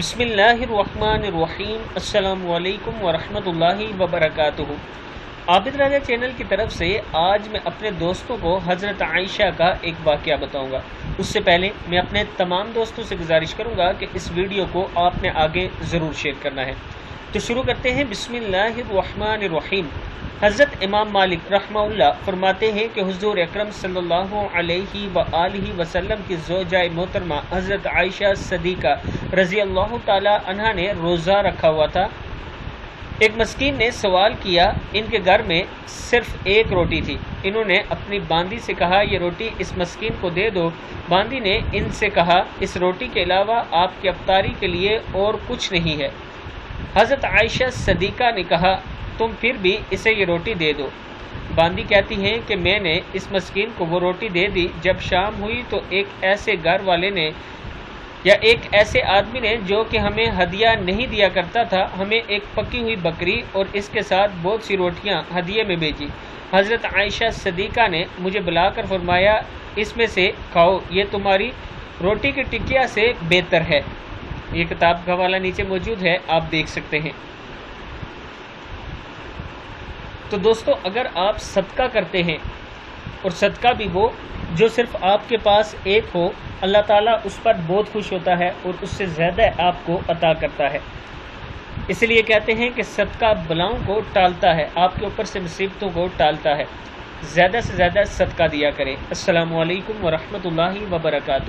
بسم اللہ الرحمن الرحیم۔ السلام علیکم ورحمۃ اللہ وبرکاتہ۔ عابد راجہ چینل کی طرف سے آج میں اپنے دوستوں کو حضرت عائشہ کا ایک واقعہ بتاؤں گا۔ اس سے پہلے میں اپنے تمام دوستوں سے گزارش کروں گا کہ اس ویڈیو کو آپ نے آگے ضرور شیئر کرنا ہے۔ تو شروع کرتے ہیں۔ بسم اللہ الرحمن الرحیم۔ حضرت امام مالک رحمہ اللہ فرماتے ہیں کہ حضور اکرم صلی اللہ علیہ وآلہ وسلم کی زوجہ محترمہ حضرت عائشہ صدیقہ رضی اللہ تعالی عنہ نے روزہ رکھا ہوا تھا۔ ایک مسکین نے سوال کیا، ان کے گھر میں صرف ایک روٹی تھی۔ انہوں نے اپنی باندی سے کہا، یہ روٹی اس مسکین کو دے دو۔ باندی نے ان سے کہا، اس روٹی کے علاوہ آپ کی افطاری کے لیے اور کچھ نہیں ہے۔ حضرت عائشہ صدیقہ نے کہا، تم پھر بھی اسے یہ روٹی دے دو۔ باندی کہتی ہیں کہ میں نے اس مسکین کو وہ روٹی دے دی۔ جب شام ہوئی تو ایک ایسے گھر والے نے یا ایک ایسے آدمی نے جو کہ ہمیں ہدیہ نہیں دیا کرتا تھا، ہمیں ایک پکی ہوئی بکری اور اس کے ساتھ بہت سی روٹیاں ہدیے میں بھیجی۔ حضرت عائشہ صدیقہ نے مجھے بلا کر فرمایا، اس میں سے کھاؤ، یہ تمہاری روٹی کی ٹکیا سے بہتر ہے۔ یہ کتاب کا حوالہ نیچے موجود ہے، آپ دیکھ سکتے ہیں۔ تو دوستو، اگر آپ صدقہ کرتے ہیں اور صدقہ بھی وہ جو صرف آپ کے پاس ایک ہو، اللہ تعالیٰ اس پر بہت خوش ہوتا ہے اور اس سے زیادہ آپ کو عطا کرتا ہے۔ اس لیے کہتے ہیں کہ صدقہ بلاؤں کو ٹالتا ہے، آپ کے اوپر سے مصیبتوں کو ٹالتا ہے۔ زیادہ سے زیادہ صدقہ دیا کریں۔ السلام علیکم ورحمۃ اللہ وبرکاتہ۔